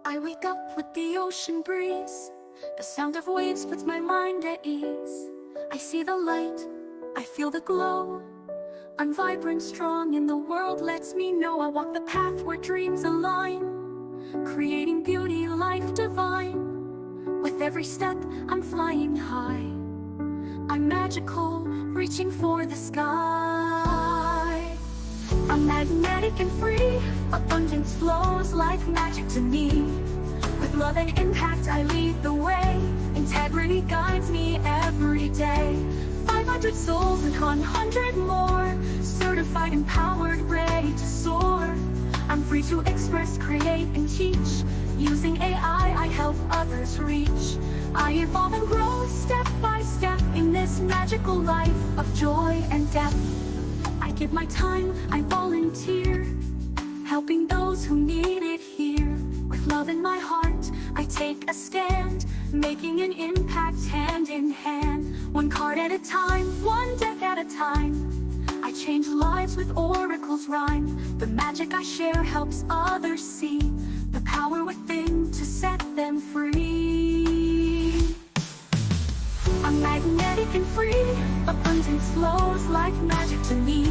I wake up with the ocean breeze. The sound of waves puts my mind at ease. I see the light, I feel the glow. I'm vibrant, strong, and the world lets me know I walk the path where dreams align, creating beauty, life divine. With every step, I'm flying high. I'm magical, reaching for the sky. I'm magnetic and free. Abundance flows like magic to me. With love and impact, I lead the way. Integrity guides me every day. 500 souls and 100 more, certified, empowered, ready to soar. I'm free to express, create, and teach. Using AI, I help others reach. I evolve and grow step by step in this magical life of joy and depth. I give my time, I volunteer, helping those who need it here. With love in my heart, I take a stand, making an impact hand in hand. One card at a time, one deck at a time, I change lives with oracles rhyme. The magic I share helps others see the power within to set them free. I'm magnetic and free. Abundance flows like magic to me.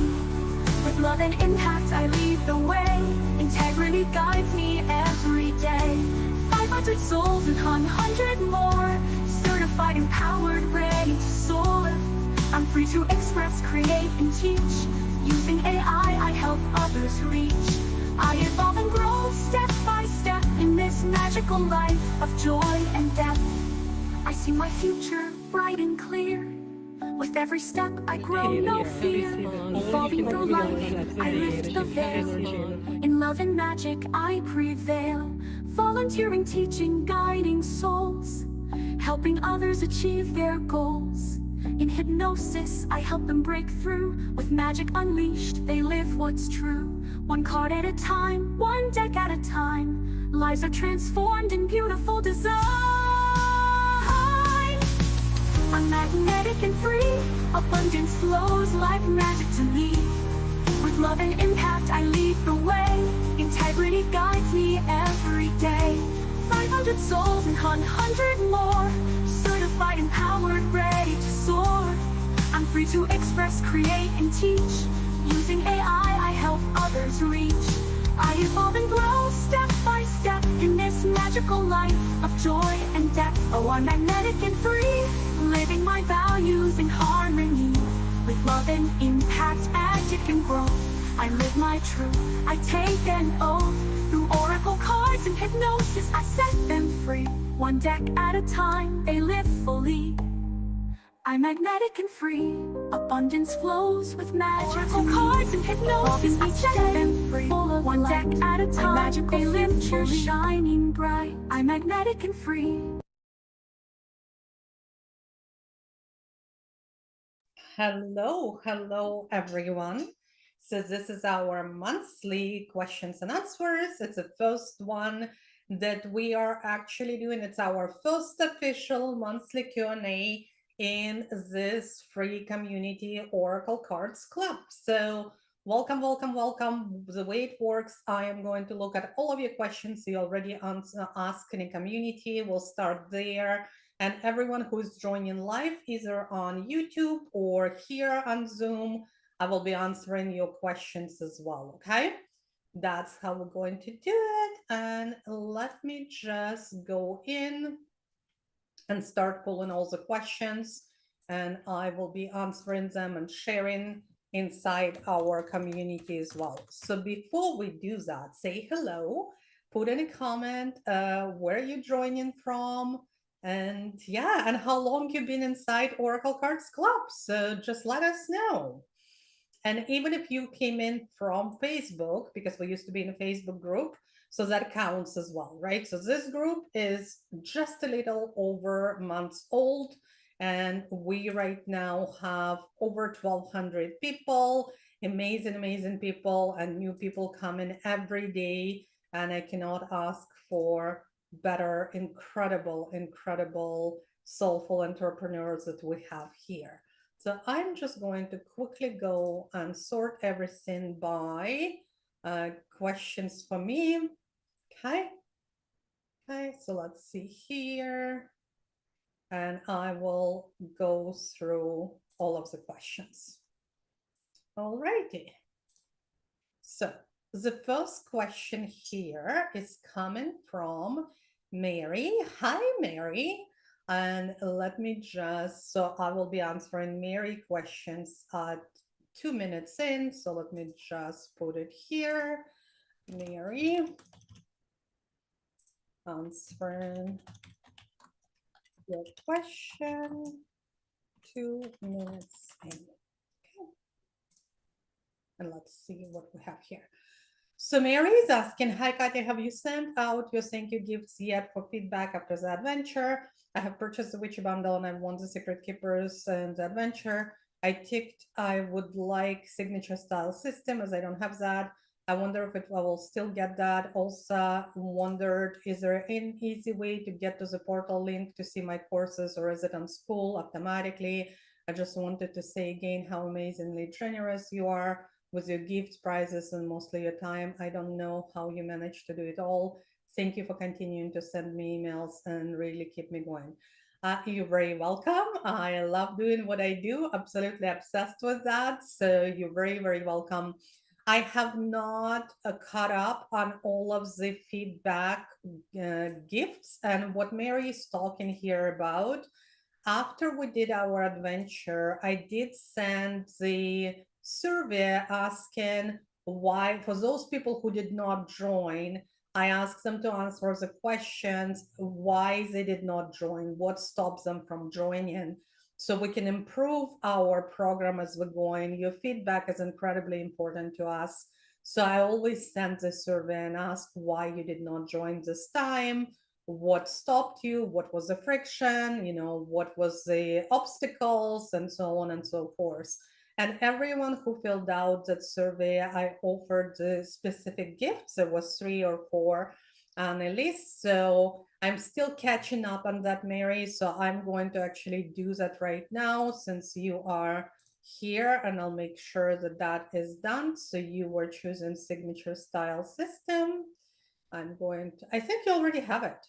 With love and impact, I lead the way. Integrity guides me every day. 500 souls and 100 more, certified, empowered, ready to soar. I'm free to express, create, and teach. Using AI, I help others reach. I evolve and grow step by step in this magical life of joy and depth. I see my future bright and clear. With every step I grow, no fear. Evolving through life, I lift the veil. In love and magic I prevail. Volunteering, teaching, guiding souls, helping others achieve their goals. In hypnosis I help them break through. With magic unleashed, they live what's true. One card at a time, one deck at a time, lives are transformed in beautiful design. I'm magnetic and free. Abundance flows like magic to me. With love and impact, I lead the way. Integrity guides me every day. 500 souls and 100 more, certified, empowered, ready to soar. I'm free to express, create, and teach. Using AI, I help others reach. I evolve and grow step by step in this magical life of joy and depth. Oh, I'm magnetic and free, living my values in harmony. With love and impact, magic and growth, I live my truth, I take an oath. Through oracle cards and hypnosis, I set them free. One deck at a time, they live fully. I'm magnetic and free. Abundance flows with magic. Oracle cards and hypnosis, I set them free. One deck at a time, they live fully. Shining bright, I'm magnetic and free. Hello everyone. So this is our monthly questions and answers. It's the first one that we are actually doing. It's our first official monthly Q&A in this free community Oracle Cards Club. So welcome. The way it works, I am going to look at all of your questions you already asked in the community. We'll start there. And everyone who's joining live, either on YouTube or here on Zoom, I will be answering your questions as well, okay? That's how we're going to do it. And let me just go in and start pulling all the questions, and I will be answering them and sharing inside our community as well. So before we do that, say hello, put in a comment where you're joining from, and yeah, and how long you've been inside Oracle Cards Club. So just let us know. And even if you came in from Facebook, because we used to be in a Facebook group, so that counts as well, right? So this group is just a little over months old, and we right now have over 1,200 people, amazing people, and new people coming every day. And I cannot ask for better, incredible, soulful entrepreneurs that we have here. So I'm just going to quickly go and sort everything by questions for me. Okay. Okay, so let's see here. And I will go through all of the questions. All righty. So the first question here is coming from Mary. Hi, Mary. And let me just, so I will be answering Mary questions at 2 minutes in. So let me just put it here. Mary, answering your question 2 minutes in. Okay. And let's see what we have here. So Mary is asking, hi Katya, have you sent out your thank you gifts yet for feedback after the adventure? I have purchased the Witchy bundle and I won the Secret Keepers and the adventure. I ticked I would like signature style system as I don't have that. I wonder if I will still get that. Also wondered, is there an easy way to get to the portal link to see my courses, or is it on school automatically? I just wanted to say again how amazingly generous you are with your gifts, prizes, and mostly your time. I don't know how you manage to do it all. Thank you for continuing to send me emails and really keep me going. You're very welcome. I love doing what I do, absolutely obsessed with that. So you're very, very welcome. I have not caught up on all of the feedback gifts, and what Mary is talking here about. After we did our adventure, I did send the survey asking why, for those people who did not join, I asked them to answer the questions why they did not join, what stops them from joining, so we can improve our program as we're going. Your feedback is incredibly important to us. So I always send the survey and ask why you did not join this time, what stopped you, what was the friction, what was the obstacles, and so on and so forth. And everyone who filled out that survey, I offered the specific gifts. There was 3 or 4 on a list. So I'm still catching up on that, Mary. So I'm going to actually do that right now since you are here, and I'll make sure that that is done. So you were choosing signature style system. I'm going to, I think you already have it.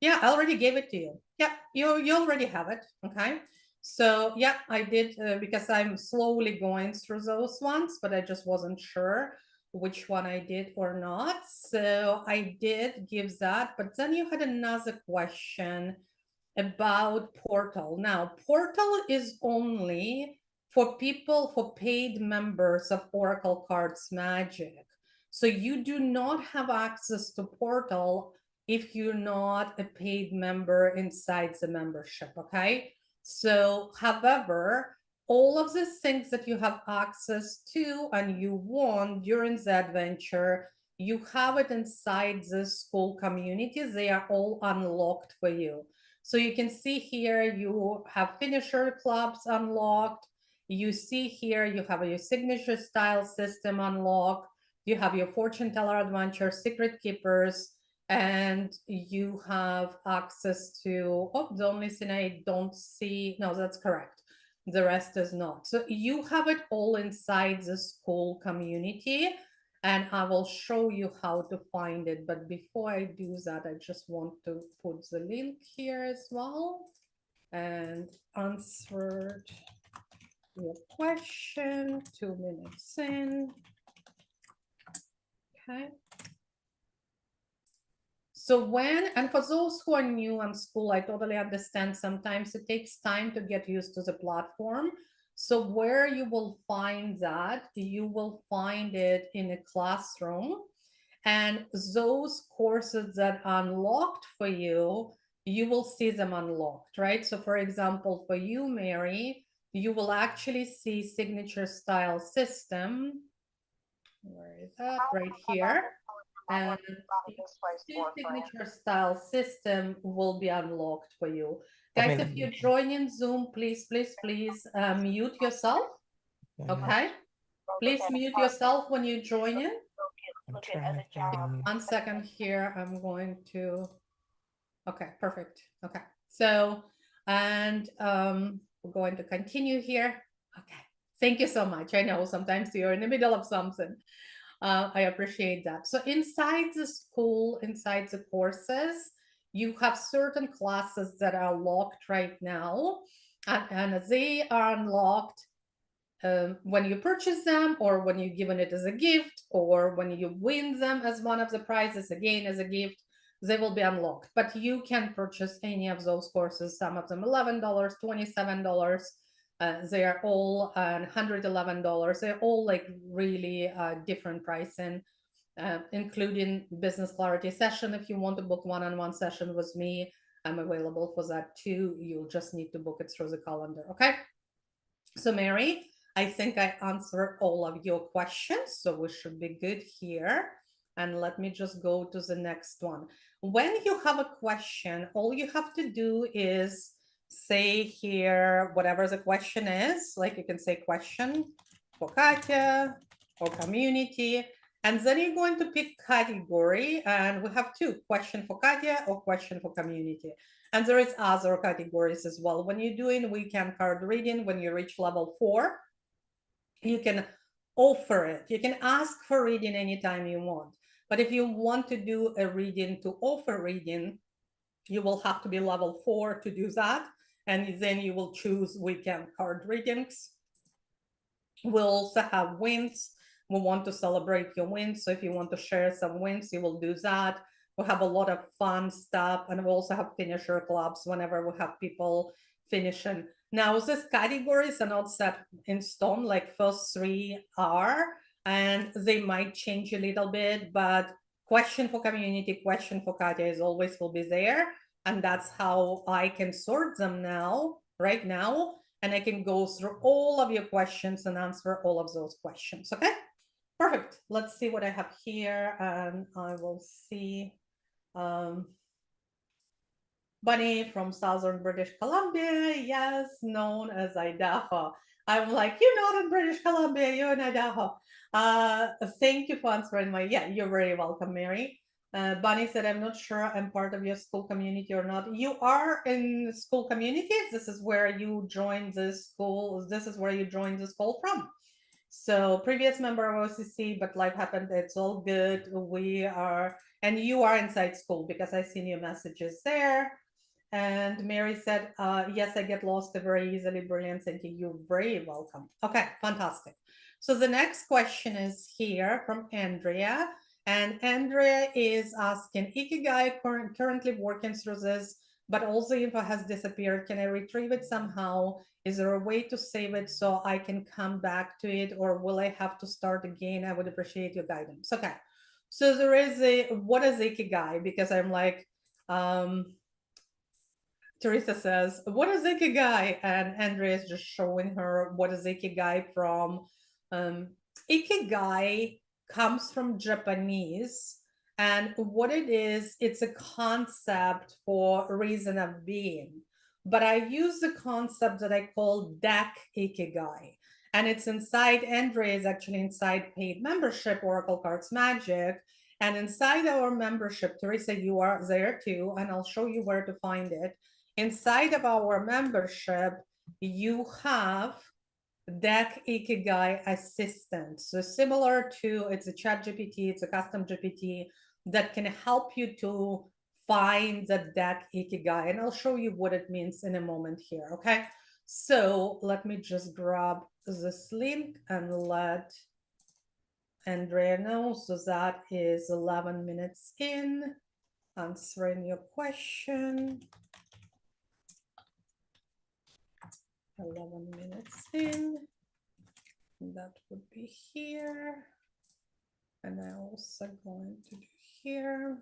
Yeah, I already gave it to you. Yeah, you already have it. Okay. So yeah, I did because I'm slowly going through those ones, but I just wasn't sure which one I did or not. So I did give that, but then you had another question about Portal. Now, Portal is only for people, for paid members of Oracle Cards Magic. So you do not have access to Portal if you're not a paid member inside the membership, okay? So, however, all of the things that you have access to and you want during the adventure, you have it inside the school community. They are all unlocked for you. So you can see here, you have finisher clubs unlocked. You see here, you have your signature style system unlocked. You have your fortune teller adventure, secret keepers, and you have access to, oh, the only thing I don't see, no, that's correct. The rest is not. So you have it all inside the school community, and I will show you how to find it. But before I do that, I just want to put the link here as well and answered your question 2 minutes in. Okay. So when, and for those who are new on school, I totally understand sometimes it takes time to get used to the platform. So where you will find that, you will find it in a classroom, and those courses that are unlocked for you, you will see them unlocked, right? So for example, for you, Mary, you will actually see signature style system. Where is that? Right here. And signature style system will be unlocked for you. Guys, if you join in Zoom, please mute yourself. Okay. Please mute yourself when you join in. I'm trying to 1 second here. I'm going to, okay, perfect. Okay. So, and we're going to continue here. Okay. Thank you so much. I know sometimes you're in the middle of something. I appreciate that. So inside the school, inside the courses, you have certain classes that are locked right now, and they are unlocked when you purchase them, or when you're given it as a gift, or when you win them as one of the prizes, again as a gift, they will be unlocked. But you can purchase any of those courses, some of them $11, $27. They are all $111. They're all like really different pricing, including business clarity session. If you want to book one-on-one session with me, I'm available for that too. You'll just need to book it through the calendar. Okay. So Mary, I think I answered all of your questions, so we should be good here. And let me just go to the next one. When you have a question, all you have to do is say here whatever the question is. Like you can say question for Katya or community, and then you're going to pick category, and we have two: question for Katya or question for community. And there is other categories as well. When you're doing weekend card reading, when you reach level 4, you can offer it. You can ask for reading anytime you want. But if you want to do a reading to offer reading, you will have to be level 4 to do that. And then you will choose weekend card readings. We'll also have wins. We want to celebrate your wins. So if you want to share some wins, you will do that. We have a lot of fun stuff, and we also have finisher clubs whenever we have people finishing. Now, these categories are not set in stone, like first 3 are, and they might change a little bit, but question for community, question for Katya is always will be there. And that's how I can sort them now, right now. And I can go through all of your questions and answer all of those questions. Okay, perfect. Let's see what I have here. And I will see Bunny from Southern British Columbia. Yes, known as Idaho. I'm like, you're not in British Columbia, you're in Idaho. Thank you for answering my, yeah, you're very welcome, Mary. Bunny said, I'm not sure I'm part of your school community or not. You are in school communities. This is where you joined the school. This is where you joined the school from. So previous member of OCC, but life happened. It's all good. We are, and you are inside school because I seen your messages there. And Mary said, yes, I get lost very easily. Brilliant. Thank you. You're very welcome. Okay, fantastic. So the next question is here from Andrea. And Andrea is asking, Ikigai currently working through this, but all the info has disappeared. Can I retrieve it somehow? Is there a way to save it so I can come back to it, or will I have to start again? I would appreciate your guidance. Okay. So there is a, what is Ikigai? Because I'm like, Teresa says, what is Ikigai? And Andrea is just showing her what is Ikigai from. Ikigai comes from Japanese, and what it is, it's a concept for reason of being. But I use the concept that I call deck Ikigai. And it's inside, Andrea is actually inside paid membership, Oracle Cards Magic. And inside our membership, Teresa, you are there too, and I'll show you where to find it. Inside of our membership, you have Deck Ikigai Assistant. So similar to, it's a chat GPT, it's a custom GPT that can help you to find the Deck Ikigai. And I'll show you what it means in a moment here, okay? So let me just grab this link and let Andrea know. So that is 11 minutes in, answering your question. 11 minutes in, that would be here, and I'm also going to do here.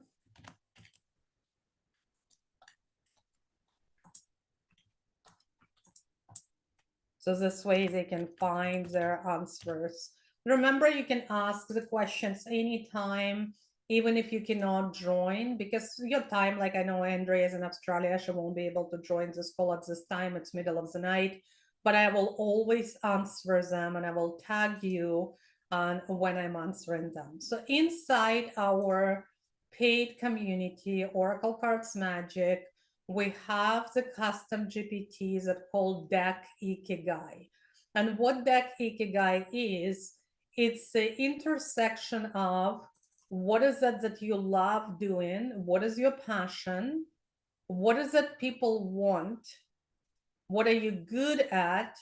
So this way they can find their answers. Remember, you can ask the questions anytime, even if you cannot join, because your time, like I know Andrea is in Australia, she won't be able to join this call at this time, it's middle of the night, but I will always answer them and I will tag you on when I'm answering them. So inside our paid community, Oracle Cards Magic, we have the custom GPTs that called Deck Ikigai. And what Deck Ikigai is it's the intersection of what is it that you love doing, what is your passion, what is it people want, what are you good at,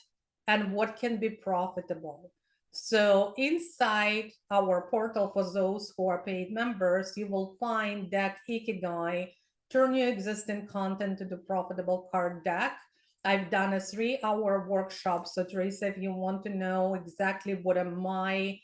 and what can be profitable. So inside our portal, for those who are paid members, you will find deck Ikigai, turn your existing content into profitable card deck. I've done a 3-hour workshop. So Teresa, if you want to know exactly what are my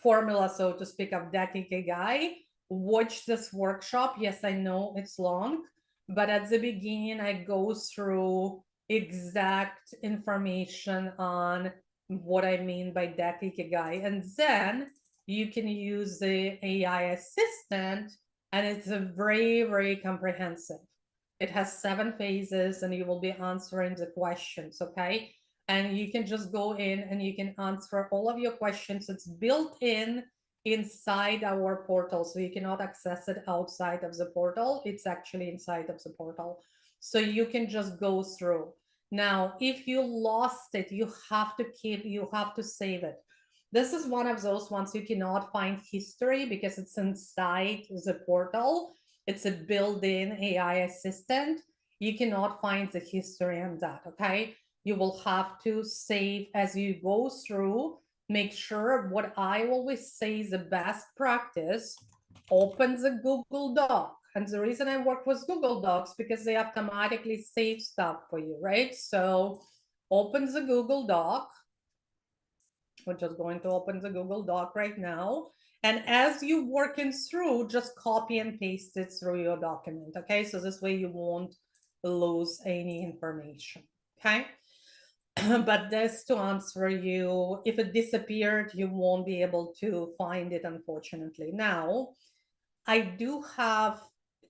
formula, so to speak, of deck Ikigai, watch this workshop. Yes, I know it's long, but at the beginning, I go through exact information on what I mean by deck Ikigai. And then you can use the AI assistant, and it's a very, very comprehensive. It has 7 phases, and you will be answering the questions, okay? And you can just go in and you can answer all of your questions. It's built in inside our portal, so you cannot access it outside of the portal. It's actually inside of the portal, so you can just go through. Now, if you lost it, you have to save it. This is one of those ones you cannot find history because it's inside the portal. It's a built-in AI assistant. You cannot find the history on that, okay? You will have to save as you go through. Make sure, what I always say is the best practice, open the Google Doc. And the reason I work with Google Docs because they automatically save stuff for you, right? So open the Google Doc. We're just going to open the Google Doc right now. And as you're working through, just copy and paste it through your document, okay? So this way you won't lose any information, okay? But this to answer you, if it disappeared, you won't be able to find it, unfortunately. Now, I do have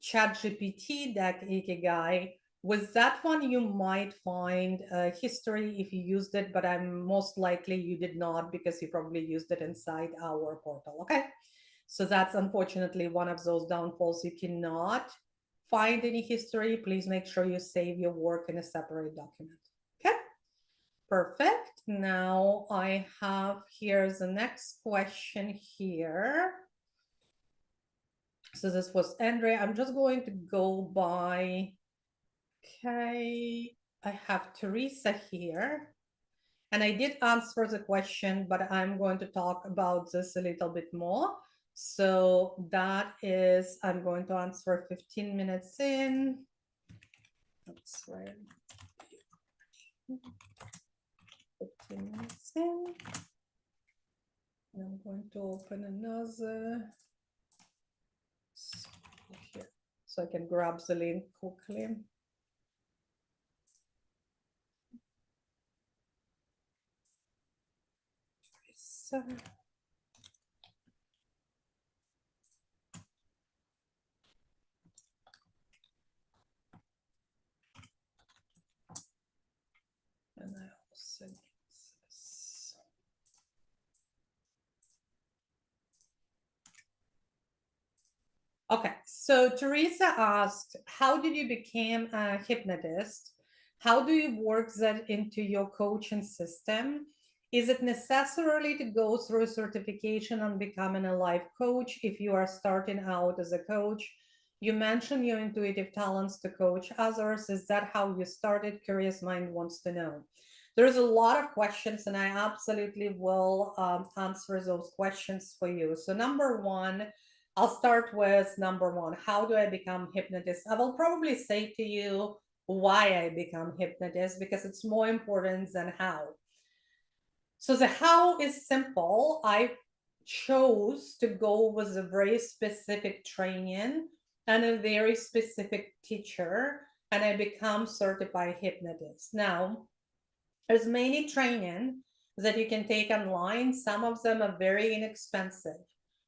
ChatGPT deck Ikigai. With that one, you might find history if you used it, but I'm most likely you did not because you probably used it inside our portal, okay? So that's unfortunately one of those downfalls. You cannot find any history. Please make sure you save your work in a separate document, okay? Perfect. Now I have, here's the next question here. So this was Andrea. I'm just going to go by, okay, I have Teresa here. And I did answer the question, but I'm going to talk about this a little bit more. So that is, I'm going to answer 15 minutes in. That's right. 15 minutes in. And I'm going to open another here so I can grab the link quickly. So. And I also need this. Okay, so Teresa asked, how did you become a hypnotist? How do you work that into your coaching system? Is it necessarily to go through certification on becoming a life coach if you are starting out as a coach? You mentioned your intuitive talents to coach others. Is that how you started? Curious Mind wants to know. There's a lot of questions, and I absolutely will answer those questions for you. So number one, I'll start with number one. How do I become hypnotist? I will probably say to you why I become hypnotist because it's more important than how. So the how is simple. I chose to go with a very specific training and a very specific teacher, and I become certified hypnotist. Now, there's many training that you can take online. Some of them are very inexpensive.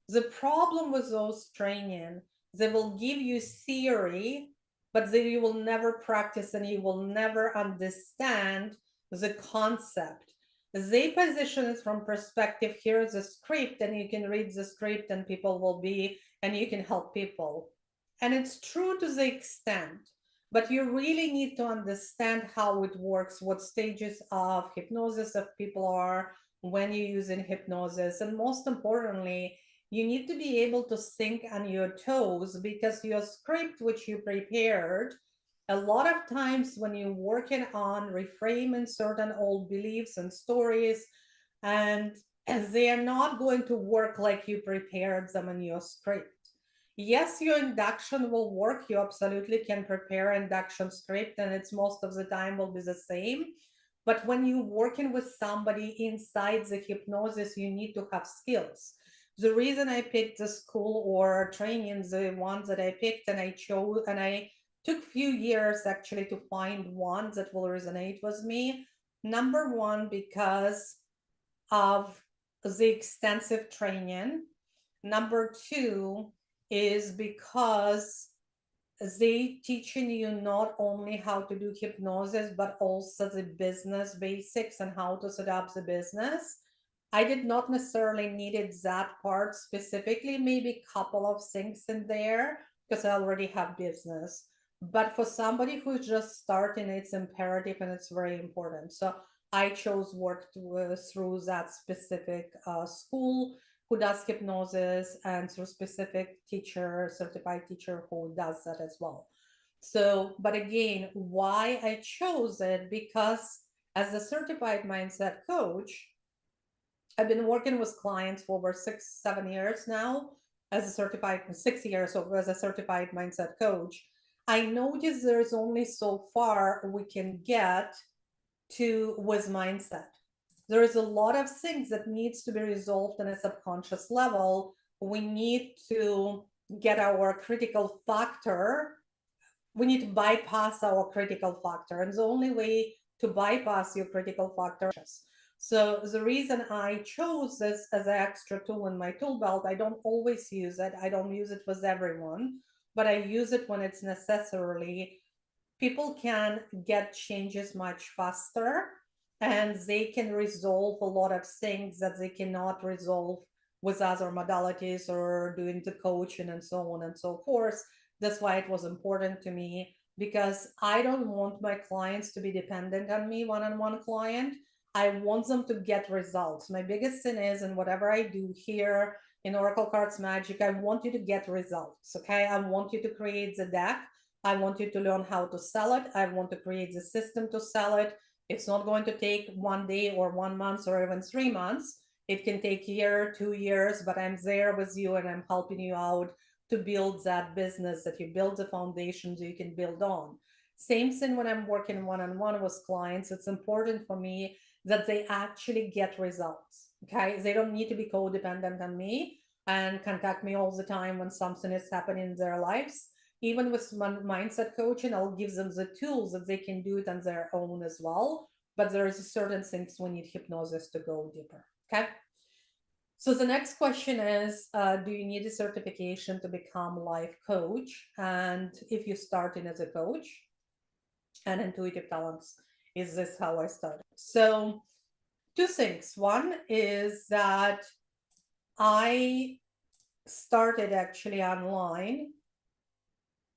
The problem with those training, they will give you theory, but then you will never practice and you will never understand the concept. They position it from perspective, here's a script and you can read the script and people will be, and you can help people. And it's true to the extent, but you really need to understand how it works, what stages of hypnosis of people are, when you're using hypnosis. And most importantly, you need to be able to think on your toes, because your script, which you prepared, a lot of times when you're working on reframing certain old beliefs and stories, and they are not going to work like you prepared them in your script. Yes, your induction will work. You absolutely can prepare induction script, and it's most of the time will be the same. But when you're working with somebody inside the hypnosis, you need to have skills. The reason I picked the school or training, the ones that I picked and I chose, and I took few years actually to find one that will resonate with me. Number one, because of the extensive training. Number two is because they teaching you not only how to do hypnosis, but also the business basics and how to set up the business. I did not necessarily needed that part specifically, maybe a couple of things in there because I already have business. But for somebody who's just starting, it's imperative and it's very important. So I chose work through that specific school who does hypnosis, and through specific teacher, certified teacher who does that as well. So, but again, why I chose it, because as a certified mindset coach, I've been working with clients for over 6, 7 years now as a certified, 6 years over as a certified mindset coach. I notice there's only so far we can get to with mindset. There is a lot of things that needs to be resolved on a subconscious level. We need to get our critical factor. We need to bypass our critical factor. And the only way to bypass your critical factor. So the reason I chose this as an extra tool in my tool belt, I don't always use it. I don't use it with everyone, but I use it when it's necessarily. People can get changes much faster, and they can resolve a lot of things that they cannot resolve with other modalities or doing the coaching and so on and so forth. That's why it was important to me, because I don't want my clients to be dependent on me, one-on-one client. I want them to get results. My biggest thing is, and whatever I do here in Oracle Cards Magic, I want you to get results. Okay, I want you to create the deck. I want you to learn how to sell it. I want to create the system to sell it. It's not going to take 1 day or 1 month or even 3 months. It can take a year, 2 years, but I'm there with you and I'm helping you out to build that business, that you build the foundations you can build on. Same thing when I'm working one-on-one with clients. It's important for me that they actually get results. Okay, they don't need to be codependent on me and contact me all the time when something is happening in their lives. Even with mindset coaching, I'll give them the tools that they can do it on their own as well. But there is certain things we need hypnosis to go deeper. Okay. So the next question is, do you need a certification to become life coach? And if you're starting as a coach, and intuitive talents, is this how I started? So two things. One is that I started actually online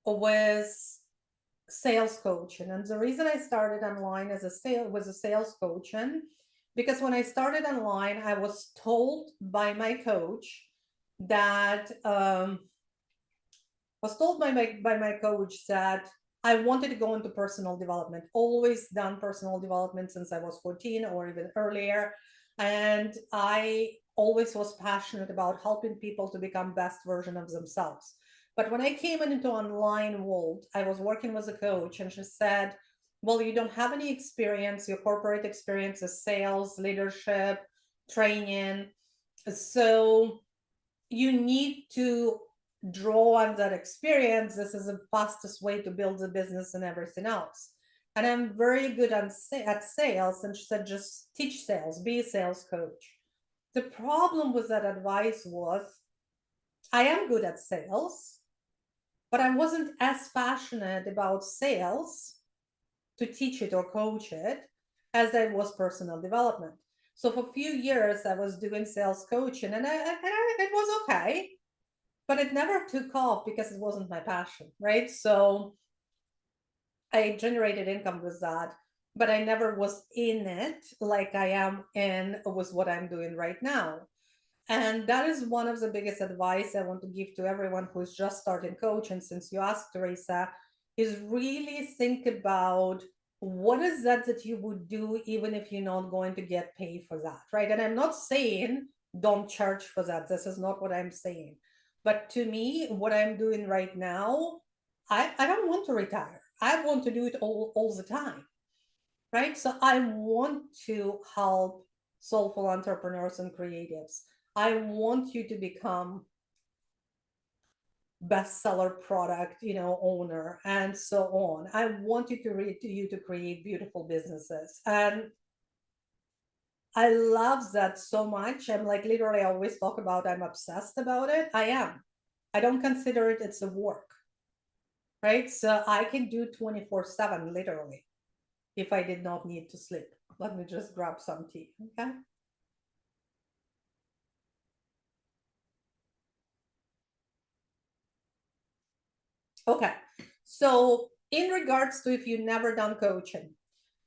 with sales coaching. And the reason I started online as a sales coaching, because when I started online, I was told by my coach that I wanted to go into personal development. Always done personal development since I was 14 or even earlier. And I always was passionate about helping people to become best version of themselves. But when I came into online world, I was working with a coach and she said, well, you don't have any experience. Your corporate experience is sales, leadership, training. So you need to draw on that experience. This is the fastest way to build a business and everything else. And I'm very good at sales. And she said, just teach sales, be a sales coach. The problem with that advice was, I am good at sales, but I wasn't as passionate about sales to teach it or coach it as I was personal development. So for a few years, I was doing sales coaching, and it was okay, but it never took off because it wasn't my passion, right? So I generated income with that, but I never was in it like I am in with what I'm doing right now. And that is one of the biggest advice I want to give to everyone who's just starting coaching. Since you asked, Teresa, is really think about what is that you would do even if you're not going to get paid for that, right? And I'm not saying don't charge for that. This is not what I'm saying. But to me, what I'm doing right now, I don't want to retire. I want to do it all the time, right? So I want to help soulful entrepreneurs and creatives. I want you to become bestseller product, owner and so on. I want you to create beautiful businesses. And I love that so much. I'm like, literally, I always talk about, I'm obsessed about it. I am. I don't consider it's a work, right? So I can do 24/7, literally, if I did not need to sleep. Let me just grab some tea, okay? Okay, so in regards to if you've never done coaching,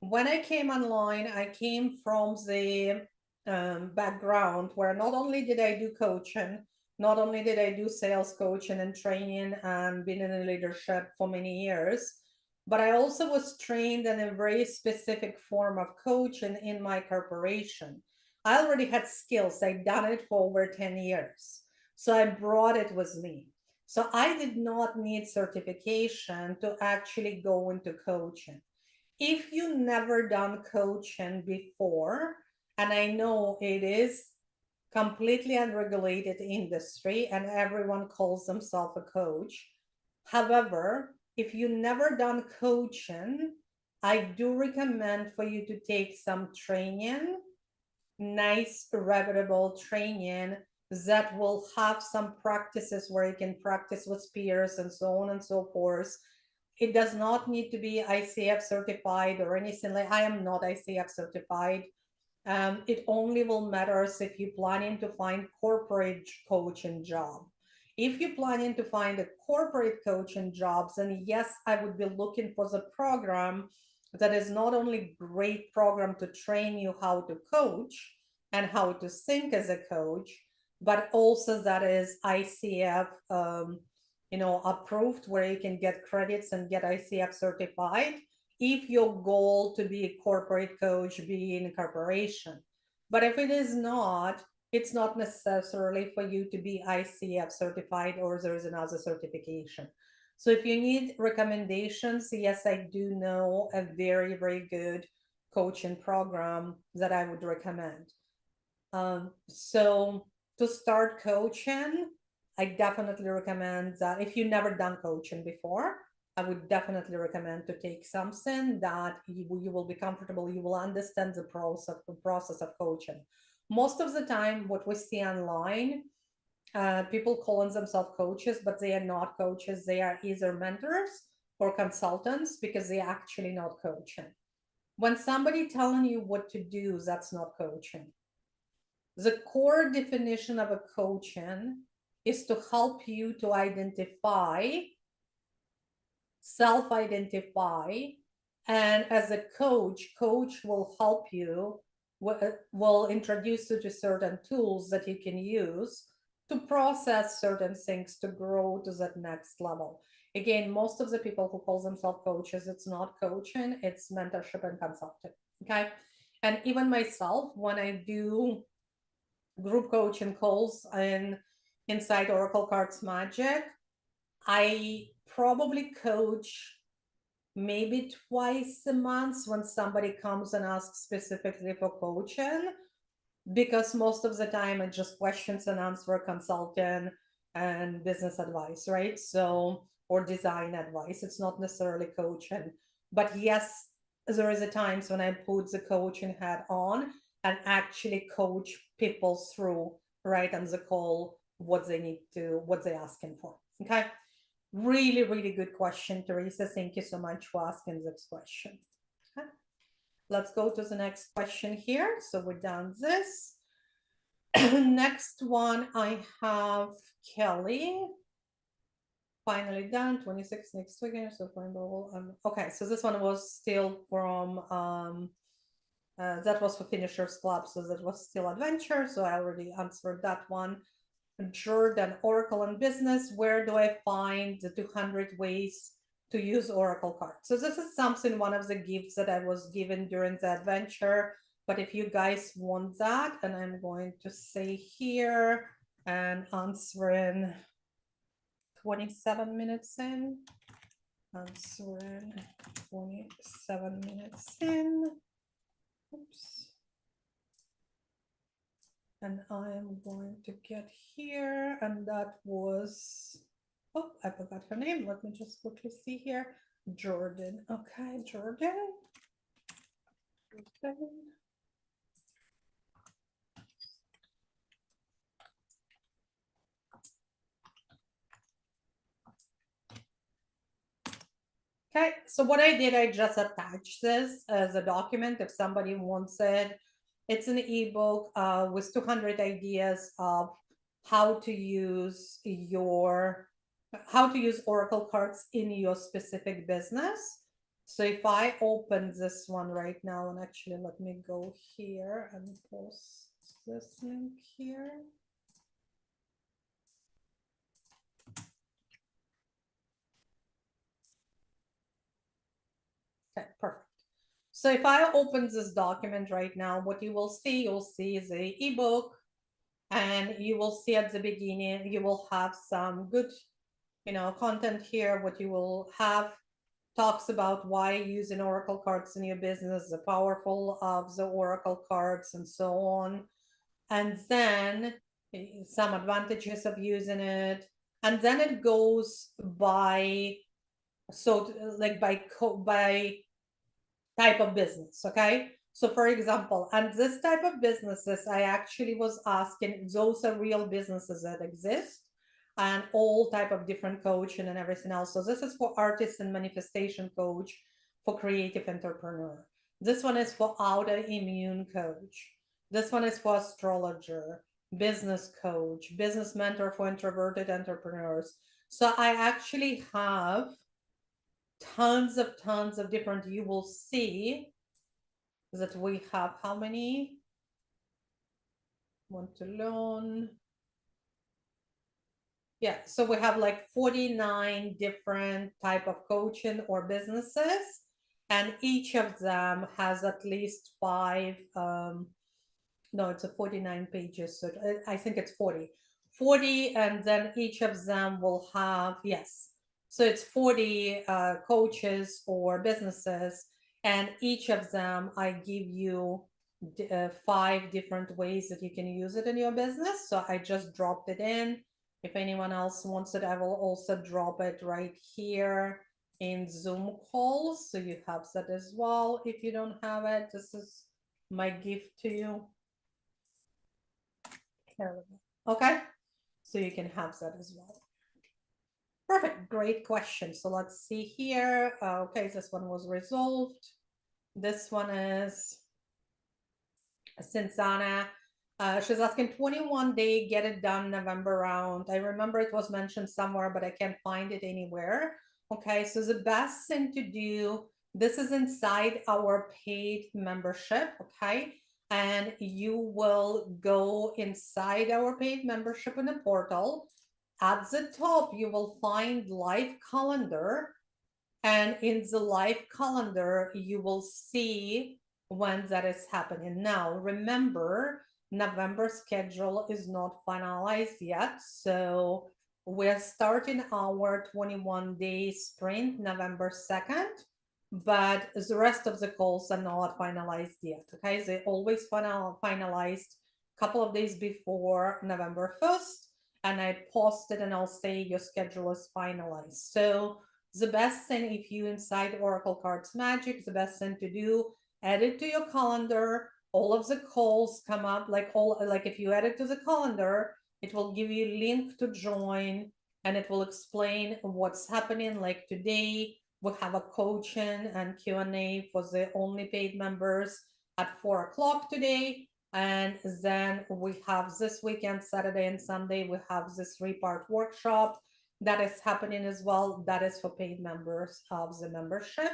when I came online, I came from the background where not only did I do coaching, not only did I do sales coaching and training and been in leadership for many years, but I also was trained in a very specific form of coaching in my corporation. I already had skills. I'd done it for over 10 years. So I brought it with me. So I did not need certification to actually go into coaching. If you never done coaching before, and I know it is completely unregulated industry and everyone calls themselves a coach. However, if you never done coaching, I do recommend for you to take some training, nice, reputable training that will have some practices where you can practice with peers and so on and so forth. It does not need to be ICF certified or anything like. I am not ICF certified. It only will matters if you're planning to find corporate coaching job. If you're planning to find a corporate coaching jobs, then yes, I would be looking for the program that is not only great program to train you how to coach and how to think as a coach, but also that is ICF approved, where you can get credits and get ICF certified if your goal to be a corporate coach be in a corporation. But if it is not, it's not necessarily for you to be ICF certified or there is another certification. So if you need recommendations, yes, I do know a very, very good coaching program that I would recommend. So to start coaching, I definitely recommend that if you've never done coaching before, I would definitely recommend to take something that you will be comfortable, you will understand the process of coaching. Most of the time, what we see online, people calling themselves coaches, but they are not coaches. They are either mentors or consultants because they are actually not coaching. When somebody telling you what to do, that's not coaching. The core definition of a coaching is to help you to identify, self-identify, and as a coach will help you, will introduce you to certain tools that you can use to process certain things to grow to that next level. Again, most of the people who call themselves coaches, it's not coaching, it's mentorship and consulting. Okay. And even myself, when I do group coaching calls and inside Oracle Cards Magic, I probably coach maybe twice a month when somebody comes and asks specifically for coaching, because most of the time it's just questions and answer, consulting and business advice, right? So, or design advice. It's not necessarily coaching, but yes, there is a times when I put the coaching hat on and actually coach people through, right, on the call, what they need to, what they're asking for. Okay. Really, really good question, Teresa. Thank you so much for asking this question. Okay. Let's go to the next question here. So we're done this. Next one, I have Kelly finally done. 26 next weekend. So okay, so this one was still from that was for Finishers Club, so that was still adventure. So I already answered that one. Jordan, Oracle and Business. Where do I find the 200 ways to use Oracle cards? So this is something, one of the gifts that I was given during the adventure. But if you guys want that, and I'm going to say here and answering 27 minutes in, answering 27 minutes in. Oops. And I am going to get here, and that was, oh, I forgot her name. Let me just quickly see here. Jordan. Okay, Jordan. Okay, so what I did, I just attached this as a document if somebody wants it. It's an ebook with 200 ideas of how to use Oracle cards in your specific business. So if I open this one right now, and actually let me go here and post this link here. Okay, perfect. So if I open this document right now, what you will see is the ebook, and you will see at the beginning, you will have some good, content here. What you will have talks about why using Oracle cards in your business, the powerful of the Oracle cards, and so on. And then some advantages of using it. And then it goes by, so like by type of business, okay? So for example, and this type of businesses, I actually was asking, those are real businesses that exist, and all type of different coaching and everything else. So this is for artist and manifestation coach, for creative entrepreneur. This one is for autoimmune coach. This one is for astrologer, business coach, business mentor for introverted entrepreneurs. So I actually have tons of different, you will see that we have how many? Want to learn? Yeah, so we have like 49 different type of coaching or businesses, and each of them has at least 5 no, it's a 49 pages, so I think it's 40, and then each of them will have, yes, so it's 40 coaches or businesses, and each of them I give you 5 different ways that you can use it in your business. So I just dropped it in. If anyone else wants it, I will also drop it right here in Zoom calls, so you have that as well. If you don't have it, this is my gift to you. Okay, so you can have that as well. Perfect, great question. So let's see here. Okay, this one was resolved. This one is Cinzana. She's asking 21 day, get it done November round. I remember it was mentioned somewhere, but I can't find it anywhere. Okay, so the best thing to do, this is inside our paid membership, okay? And you will go inside our paid membership in the portal. At the top, you will find live calendar. And in the live calendar, you will see when that is happening. Now, remember, November schedule is not finalized yet. So we're starting our 21-day sprint November 2nd, but the rest of the calls are not finalized yet. Okay, they always finalized a couple of days before November 1st, and I posted and I'll say your schedule is finalized. So the best thing, if you inside Oracle Cards Magic, the best thing to do, add it to your calendar. All of the calls come up, like if you add it to the calendar, it will give you a link to join, and it will explain what's happening. Like today, we have a coaching and Q&A for the only paid members at 4 o'clock today. And then we have this weekend, Saturday and Sunday, we have this 3-part workshop. that is happening as well. That is for paid members of the membership.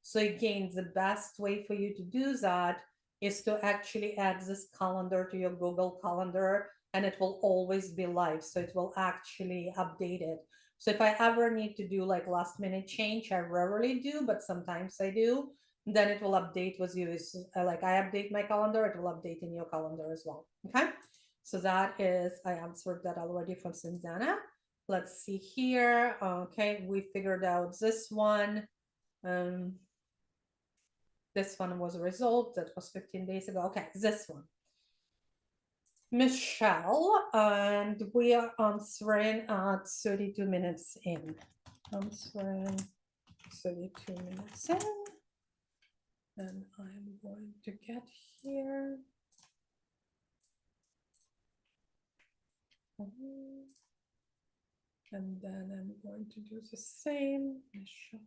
So again, the best way for you to do that is to actually add this calendar to your Google Calendar, and it will always be live. So it will actually update it. So if I ever need to do like last minute change, I rarely do, but sometimes I do, then it will update with you. Like I update my calendar, it will update in your calendar as well. Okay. So that is, I answered that already from Cinzana. Let's see here. Okay, we figured out this one. This one was resolved. That was 15 days ago. Okay, this one. Michelle, and we are answering at 32 minutes in. Answering 32 minutes in. And I'm going to get here. And then I'm going to do the same. Michelle.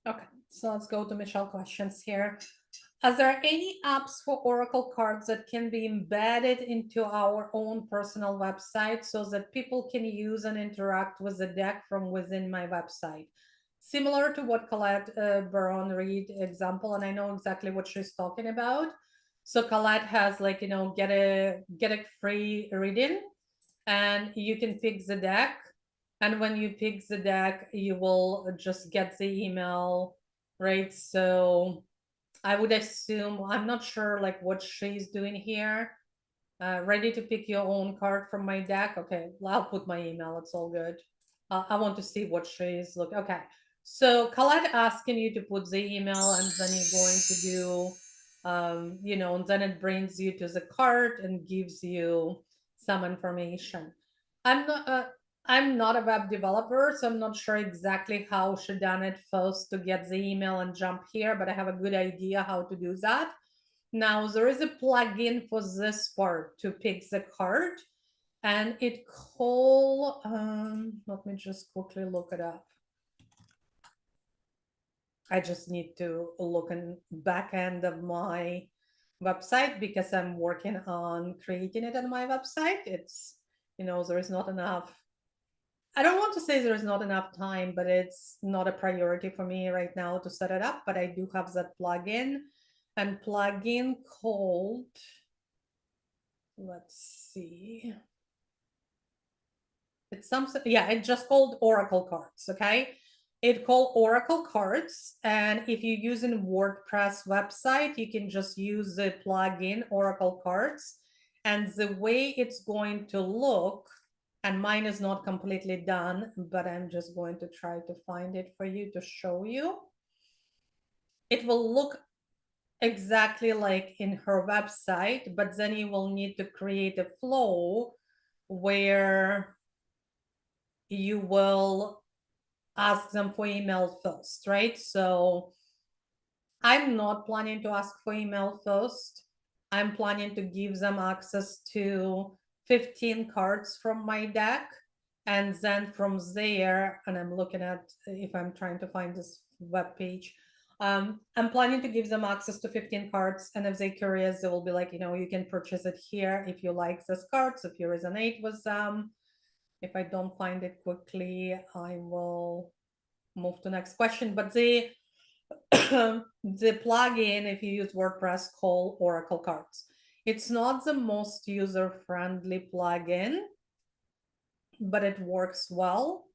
Okay, so let's go to Michelle questions here. Are there any apps for Oracle cards that can be embedded into our own personal website so that people can use and interact with the deck from within my website? Similar to what Colette Baron Reed example, and I know exactly what she's talking about. So Colette has like, get a free reading, and you can pick the deck. And when you pick the deck, you will just get the email, right? So I would assume, I'm not sure like what she's doing here. Ready to pick your own card from my deck? Okay, I'll put my email, it's all good. I want to see what she's looking. Okay, so Colette asking you to put the email, and then you're going to do, and then it brings you to the card and gives you some information. I'm not, uh, I'm not a web developer, so I'm not sure exactly how she done it first to get the email and jump here, but I have a good idea how to do that. Now there is a plugin for this part to pick the card, and it call, let me just quickly look it up. I just need to look in back end of my website because I'm working on creating it on my website. It's, there is not enough. I don't want to say there is not enough time, but it's not a priority for me right now to set it up. But I do have that plugin, and plugin called, let's see. It's something, yeah, it's just called Oracle Cards, okay? It called Oracle Cards, and if you're using WordPress website, you can just use the plugin Oracle Cards, and the way it's going to look, and mine is not completely done, but I'm just going to try to find it for you to show you. It will look exactly like in her website, but then you will need to create a flow where you will ask them for email first, right? So I'm not planning to ask for email first. I'm planning to give them access to 15 cards from my deck. And then from there, and I'm looking at if I'm trying to find this web page, I'm planning to give them access to 15 cards. And if they're curious, they will be like, you can purchase it here if you like these cards, if you resonate with them. If I don't find it quickly, I will move to next question. But the the plugin, if you use WordPress, called Oracle Cards. It's not the most user-friendly plugin, but it works well.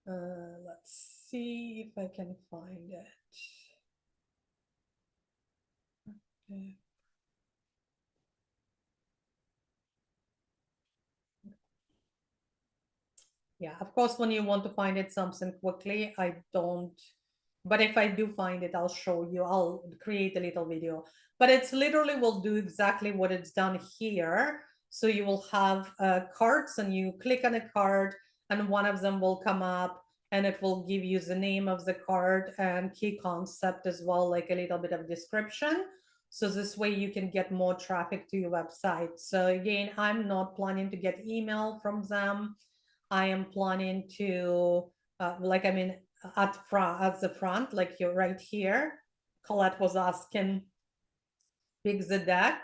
Let's see if I can find it. Okay. Yeah, of course, when you want to find it something quickly, I don't. But if I do find it, I'll show you. I'll create a little video. But it's literally will do exactly what it's done here. So you will have cards, and you click on a card, and one of them will come up, and it will give you the name of the card and key concept as well, like a little bit of description. So this way you can get more traffic to your website. So again, I'm not planning to get email from them. I am planning to, like, I mean, at the front, like you're right here, Colette was asking, pick the deck,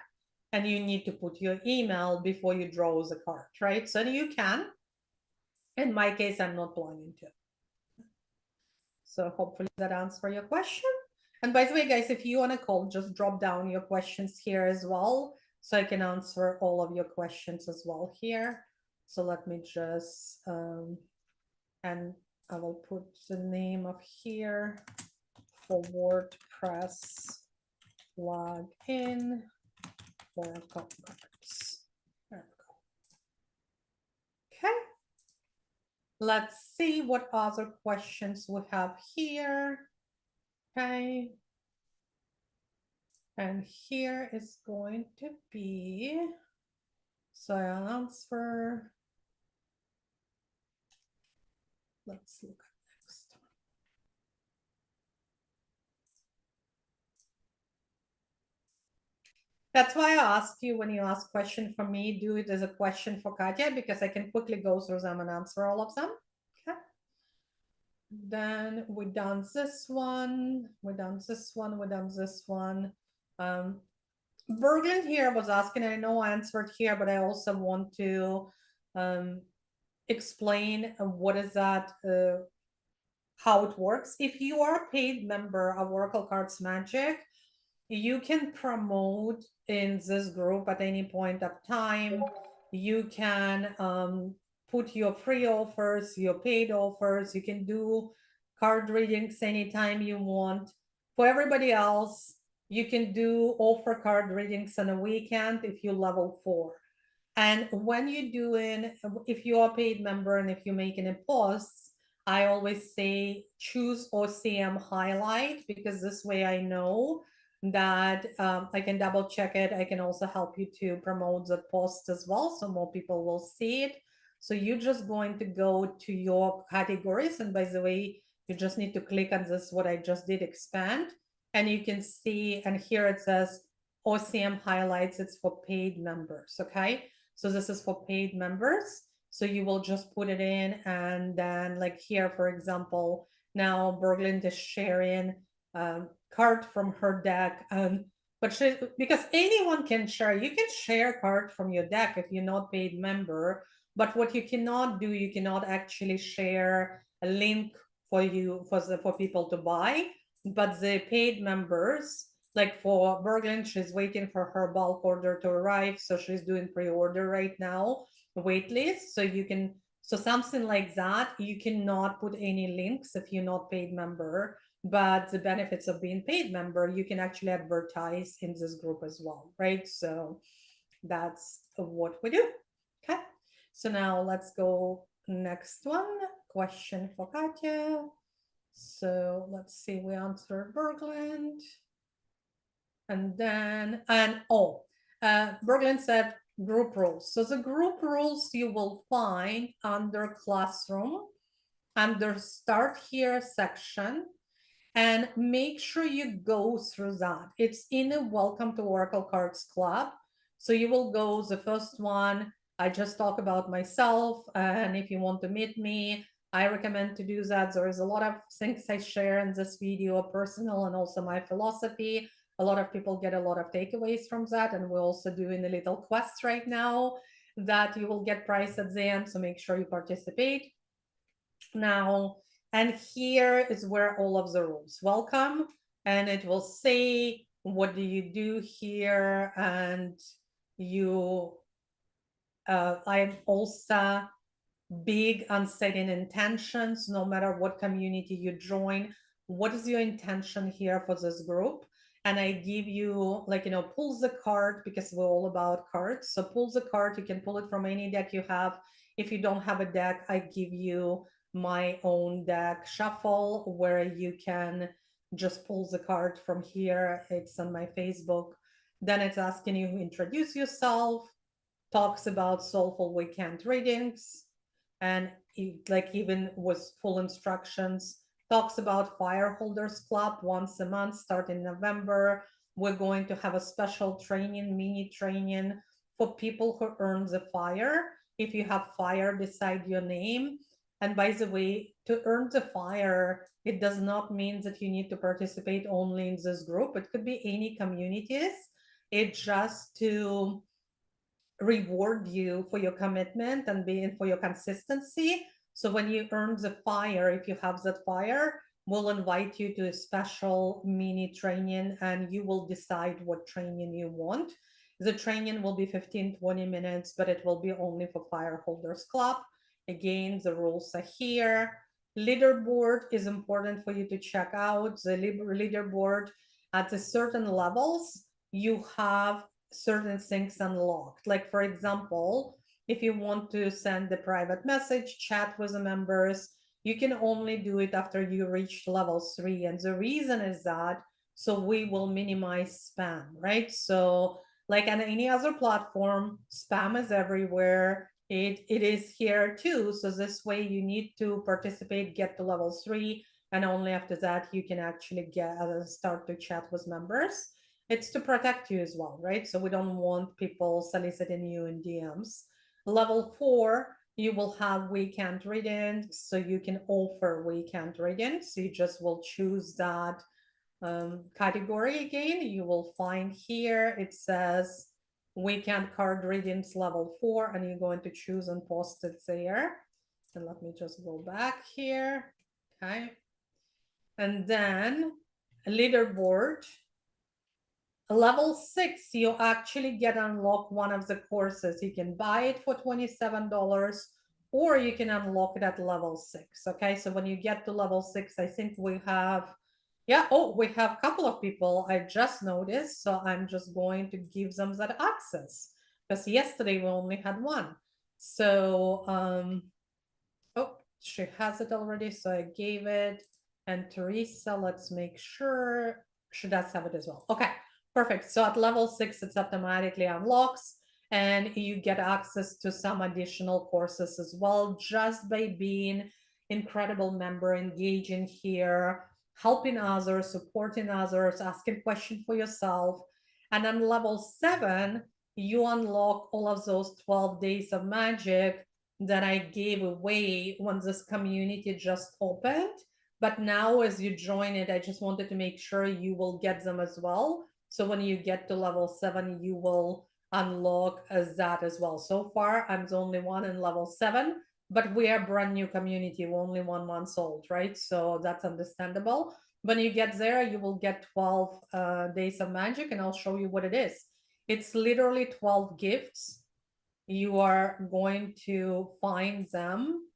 and you need to put your email before you draw the card, right? So you can. In my case, I'm not planning to. So hopefully that answers your question. And by the way, guys, if you want to call, just drop down your questions here as well, so I can answer all of your questions as well here. So let me just, and I will put the name of here for WordPress login Oracle cards. There we go. Okay. Let's see what other questions we have here. Okay. And here is going to be, so I'll answer. Let's look at next. That's why I ask you, when you ask question for me, do it as a question for Katya, because I can quickly go through them and answer all of them. Okay. Then we done this one, we done this one, we done this one. Berglund here was asking, I know I answered here, but I also want to explain what is that, how it works. If you are a paid member of Oracle Cards Magic, you can promote in this group at any point of time. You can put your free offers, your paid offers. You can do card readings anytime you want. For everybody else, you can do offer card readings on a weekend if you level 4. And when you're doing, if you are a paid member and if you're making a post, I always say choose OCM highlight, because this way I know that I can double check it. I can also help you to promote the post as well, so more people will see it. So you're just going to go to your categories, and by the way, you just need to click on this, what I just did, expand, and you can see, and here it says OCM highlights, it's for paid members. Okay, so this is for paid members. So you will just put it in, and then like here, for example, now Berglind is sharing card from her deck, but she, because anyone can share, you can share card from your deck if you're not paid member, but what you cannot do, you cannot actually share a link for you for people to buy. But the paid members, like for Berglund, she's waiting for her bulk order to arrive, so she's doing pre-order right now, waitlist. So you can, so something like that, you cannot put any links if you're not paid member, but the benefits of being paid member, you can actually advertise in this group as well, right? So that's what we do. Okay, so now let's go next one, question for Katya. So let's see, we answered Berglund. And then, Berglund said group rules. So the group rules you will find under Classroom, under Start Here section, and make sure you go through that. It's in a Welcome to Oracle Cards Club. So you will go, the first one, I just talk about myself, and if you want to meet me, I recommend to do that. There is a lot of things I share in this video, personal and also my philosophy. A lot of people get a lot of takeaways from that, and we're also doing a little quest right now that you will get prize at the end, so make sure you participate. Now, and here is where all of the rules welcome, and it will say what do you do here, and you I'm also big on setting intentions, no matter what community you join. What is your intention here for this group? And I give you, like, you know, pull the card, because we're all about cards. So pull the card, you can pull it from any deck you have. If you don't have a deck, I give you my own deck shuffle, where you can just pull the card from here. It's on my Facebook. Then it's asking you to introduce yourself, talks about soulful weekend readings, and like even with full instructions, talks about Fireholders Club once a month starting November. we're going to have a special training, mini training for people who earn the fire. If you have fire beside your name, and by the way, to earn the fire, it does not mean that you need to participate only in this group. It could be any communities. It's just to reward you for your commitment and being for your consistency. So when you earn the fire, if you have that fire, we'll invite you to a special mini training and you will decide what training you want. The training will be 15-20 minutes, but it will be only for Fireholders Club. Again, the rules are here. Leaderboard is important for you to check out. The leaderboard at a certain levels, you have certain things unlocked. Like, for example, if you want to send a private message, chat with the members, you can only do it after you reach level 3. And the reason is that so we will minimize spam, right? So like on any other platform, spam is everywhere. It is here too. So this way you need to participate, get to level 3, and only after that you can actually get start to chat with members. It's to protect you as well, right? So we don't want people soliciting you in DMs. Level 4, you will have weekend readings, so you can offer weekend readings. So you just will choose that category again. You will find here, it says weekend card readings level 4, and you're going to choose and post it there. And let me just go back here. Okay. And then a leaderboard. Level 6, you actually get unlock one of the courses. You can buy it for $27 or you can unlock it at level 6. Okay, so when you get to level 6, I think we have, yeah, oh, we have a couple of people I just noticed. So I'm just going to give them that access because yesterday we only had one. So, oh, she has it already. So I gave it. And Teresa, let's make sure she does have it as well. Okay. Perfect. So at level 6, it's automatically unlocks and you get access to some additional courses as well, just by being incredible member, engaging here, helping others, supporting others, asking questions for yourself. And then level 7, you unlock all of those 12 days of magic that I gave away when this community just opened. But now as you join it, I just wanted to make sure you will get them as well. So when you get to level 7, you will unlock that as well. So far, I'm the only one in level 7, but we are a brand new community. We're only 1 month old, right? So that's understandable. When you get there, you will get 12 days of magic, and I'll show you what it is. It's literally 12 gifts. You are going to find them.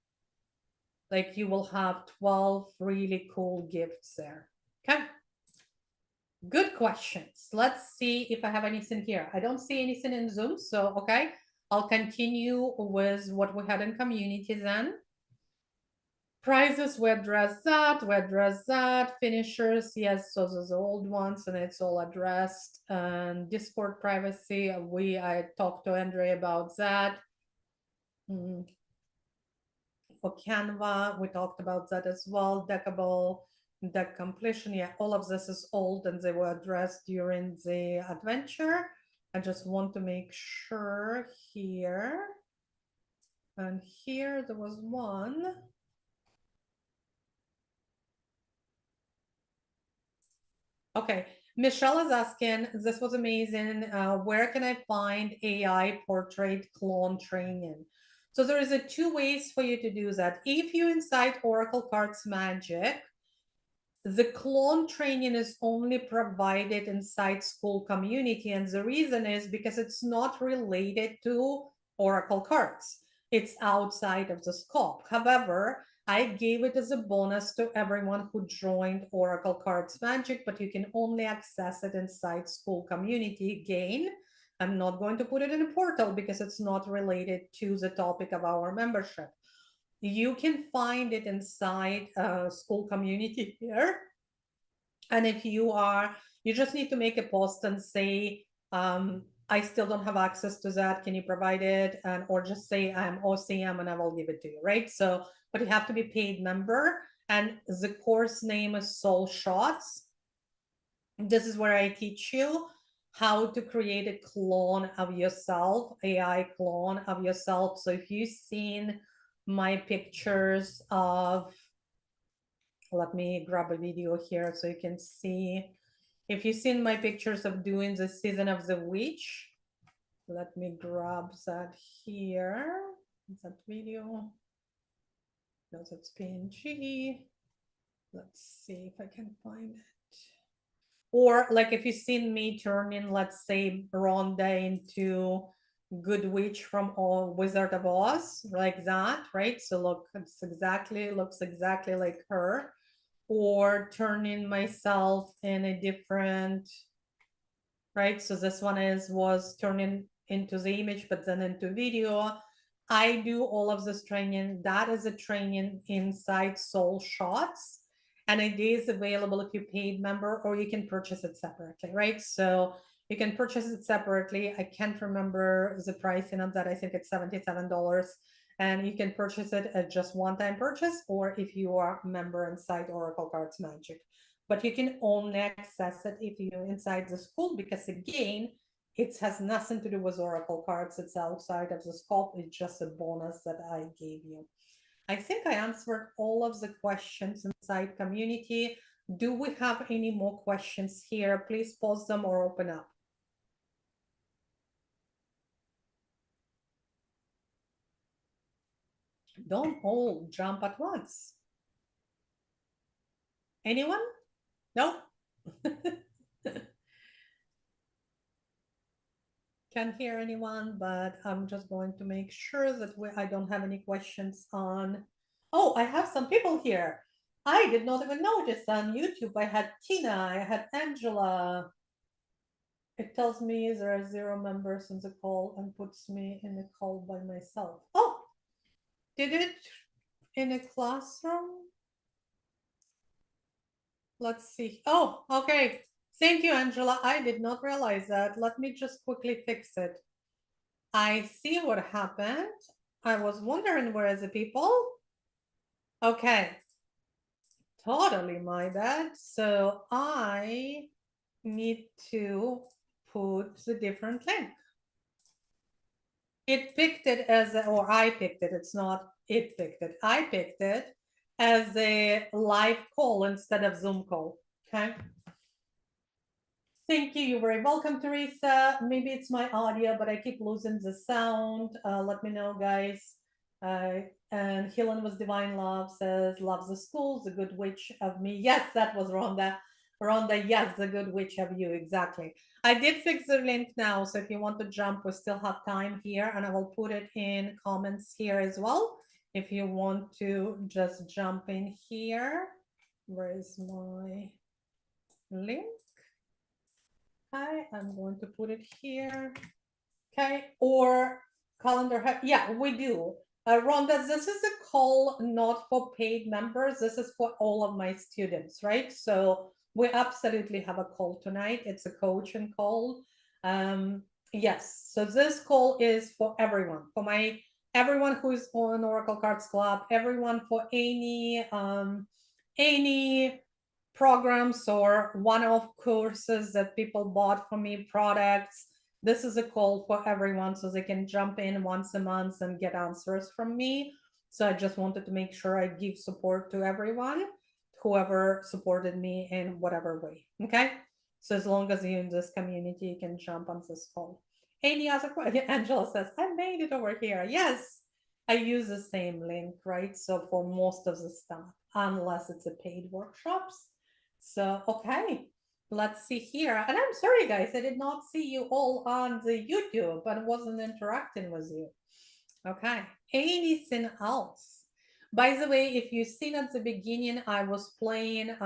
Like you will have 12 really cool gifts there. Okay. Good questions. Let's see if I have anything here. I don't see anything in Zoom, so okay. I'll continue with what we had in community then. Prizes, we address that. Finishers, yes, those are the old ones and it's all addressed. And Discord privacy, I talked to Andre about that. For Canva, we talked about that as well. Deckable, deck completion, yeah, all of this is old and they were addressed during the adventure. I just want to make sure here. And here there was one. Okay, Michelle is asking, this was amazing. Where can I find AI portrait clone training? So there is 2 ways for you to do that. If you inside Oracle Cards Magic, the clone training is only provided inside school community. And the reason is because it's not related to Oracle cards. It's outside of the scope. However, I gave it as a bonus to everyone who joined Oracle Cards Magic, but you can only access it inside school community. Again, I'm not going to put it in a portal because it's not related to the topic of our membership. You can find it inside school community here. And if you just need to make a post and say, I still don't have access to that. Can you provide it? And or just say I'm OCM and I will give it to you, right? So, but you have to be paid member. And the course name is Soul Shots. This is where I teach you how to create a clone of yourself, AI clone of yourself. So if you've seen my pictures of, let me grab a video here so you can see. If you've seen my pictures of doing the season of the witch, let me grab that here. That video. No, that's PNG. Let's see if I can find it. Or like if you've seen me turning, let's say, Rhonda into Good Witch from Wizard of Oz, like that, right? So look, it's exactly, looks exactly like her. Or turning myself in a different, right? So this one was turning into the image, but then into video. I do all of this training. That is a training inside Soul Shots, and it is available if you paid member, or you can purchase it separately, right? So you can purchase it separately. I can't remember the pricing of that. I think it's $77, and you can purchase it at just one-time purchase, or if you are a member inside Oracle Cards Magic. But you can only access it if you're inside the school, because again, it has nothing to do with Oracle cards. It's outside of the scope. It's just a bonus that I gave you. I think I answered all of the questions inside community. Do we have any more questions here? Please pause them or open up. Don't all jump at once. Anyone? No? Can't hear anyone, but I'm just going to make sure that I don't have any questions on. Oh, I have some people here. I did not even notice on YouTube. I had Tina, I had Angela. It tells me there are 0 members in the call and puts me in a call by myself. Oh, did it in a classroom? Let's see. Oh, okay. Thank you, Angela. I did not realize that. Let me just quickly fix it. I see what happened. I was wondering where are the people. Okay. Totally my bad. So I need to put the different link. It picked it as, or I picked it. It's not it picked it. I picked it as a live call instead of Zoom call. Okay. Thank you. You're very welcome, Teresa. Maybe it's my audio, but I keep losing the sound. Let me know, guys. And Helen was Divine Love says, loves the schools, the good witch of me. Yes, that was Rhonda. Rhonda, yes, the good witch of you. Exactly. I did fix the link now. So if you want to jump, we still have time here. And I will put it in comments here as well. If you want to just jump in here. Where is my link? Okay, I'm going to put it here. Okay, or calendar. Yeah, we do. Rhonda, this is a call not for paid members. This is for all of my students, right? So we absolutely have a call tonight. It's a coaching call. Yes, so this call is for everyone, for everyone who's on Oracle Cards Club, everyone for any programs or one-off courses that people bought for me, products. This is a call for everyone so they can jump in once a month and get answers from me. So I just wanted to make sure I give support to everyone, whoever supported me in whatever way. Okay. So as long as you're in this community, you can jump on this call. Any other question? Angela says, I made it over here. Yes, I use the same link, right? So for most of the stuff, unless it's a paid workshops. So, okay, let's see here. And I'm sorry, guys, I did not see you all on the YouTube, but wasn't interacting with you. Okay, anything else? By the way, if you've seen at the beginning, I was playing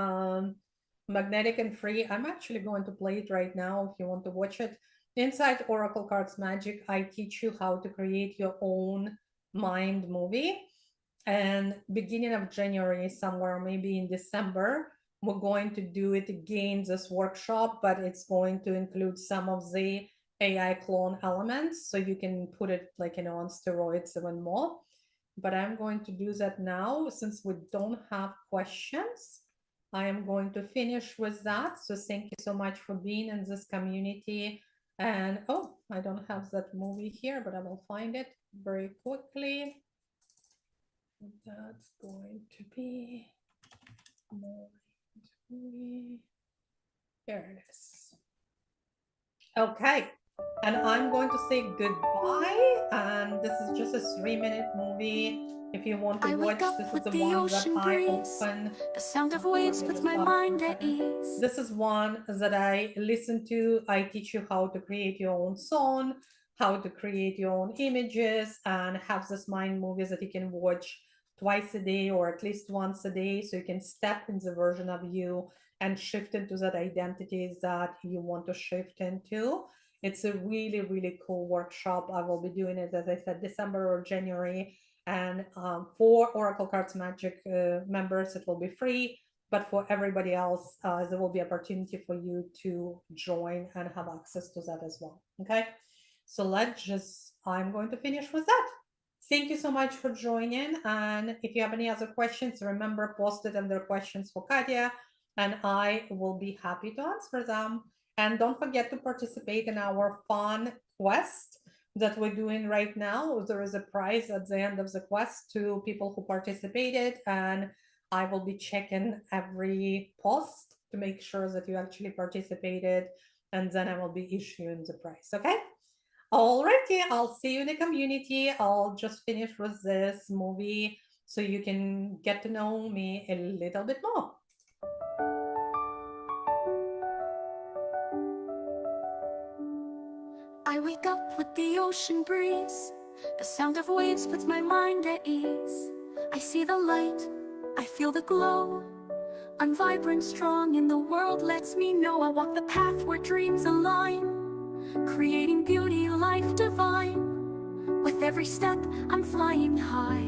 Magnetic and Free. I'm actually going to play it right now if you want to watch it. Inside Oracle Cards Magic, I teach you how to create your own mind movie. And beginning of January, somewhere maybe in December, we're going to do it again, this workshop, but it's going to include some of the AI clone elements. So you can put it like, on steroids even more. But I'm going to do that now since we don't have questions. I am going to finish with that. So thank you so much for being in this community. And oh, I don't have that movie here, but I will find it very quickly. That's going to be movie. Here it is. Okay, and I'm going to say goodbye. And this is just a 3-minute movie. If you want to I watch, wake up this is with the the one that ocean I breeze. open. The sound of waves puts my mind at ease. This is one that I listen to. I teach you how to create your own song, how to create your own images, and have this mind movies that you can watch twice a day or at least once a day, so you can step in the version of you and shift into that identities that you want to shift into. It's a really, really cool workshop. I will be doing it, as I said, December or January. And for Oracle Cards Magic members, it will be free. But for everybody else, there will be opportunity for you to join and have access to that as well. Okay, so I'm going to finish with that. Thank you so much for joining. And if you have any other questions, remember, post it under questions for Katya, and I will be happy to answer them. And don't forget to participate in our fun quest that we're doing right now. There is a prize at the end of the quest to people who participated, and I will be checking every post to make sure that you actually participated, and then I will be issuing the prize. Okay. Alrighty, I'll see you in the community. I'll just finish with this movie so you can get to know me a little bit more. I wake up with the ocean breeze. The sound of waves puts my mind at ease. I see the light, I feel the glow. I'm vibrant, strong, and the world lets me know I walk the path where dreams align, creating beauty, life divine. With every step, I'm flying high.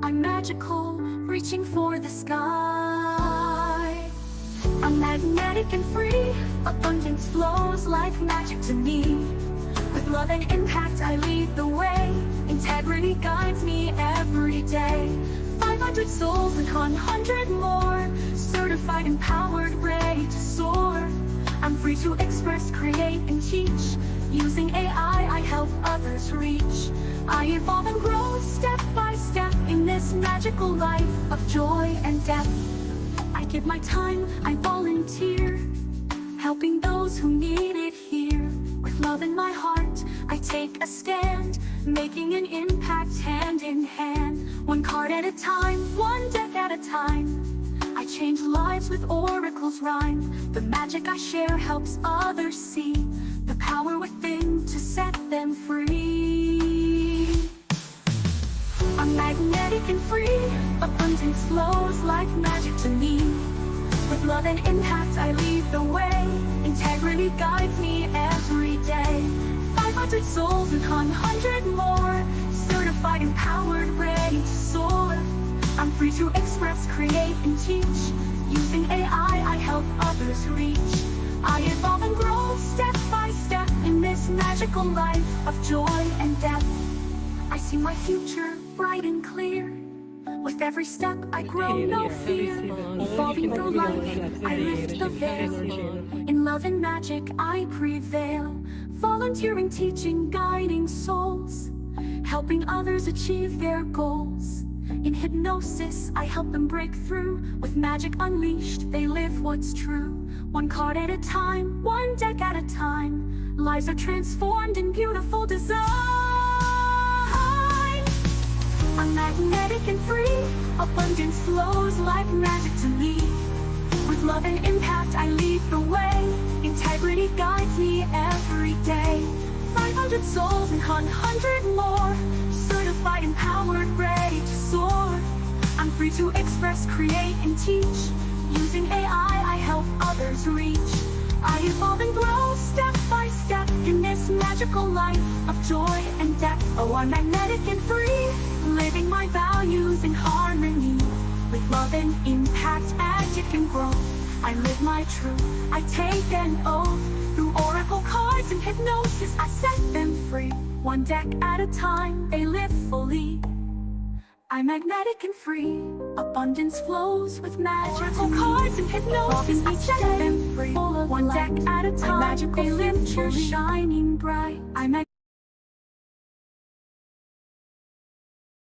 I'm magical, reaching for the sky. I'm magnetic and free, abundance flows like magic to me. With love and impact, I lead the way. Integrity guides me every day. 500 souls and 100 more, certified, empowered, ready to soar. I'm free to express, create, and teach. Using AI, I help others reach. I evolve and grow step by step in this magical life of joy and depth. I give my time, I volunteer, helping those who need it here. With love in my heart, I take a stand, making an impact hand in hand. One card at a time, one deck at a time. I change lives with oracle's rhyme. The magic I share helps others see the power within to set them free. I'm magnetic and free, abundance flows like magic to me. With love and impact, I lead the way. Integrity guides me every day. 500 souls and 100 more, certified, empowered, ready to soar. I'm free to express, create, and teach. Using AI, I help others reach. I evolve and grow step by step in this magical life of joy and depth. I see my future bright and clear. With every step I grow, no fear. Evolving through life, I lift the veil. In love and magic I prevail. Volunteering, teaching, guiding souls, helping others achieve their goals. In hypnosis I help them break through. With magic unleashed, they live what's true. One card at a time, one deck at a time. Lives are transformed in beautiful design. I'm magnetic and free, abundance flows like magic to me. With love and impact I lead the way. Integrity guides me every day. 500 souls and 100 more, certified, empowered, ready to soar. I'm free to express, create, and teach. Using AI I help others reach. I evolve and grow step by step in this magical life of joy and depth. Oh, I'm magnetic and free, living my values in harmony. With love and impact, magic and growth, I live my truth, I take an oath. Through oracle cards and hypnosis, I set them free. One deck at a time, they live fully. I'm magnetic and free. Abundance flows with magical cards and hypnosis. I set them free. One deck at a time. Magical future shining bright. I'm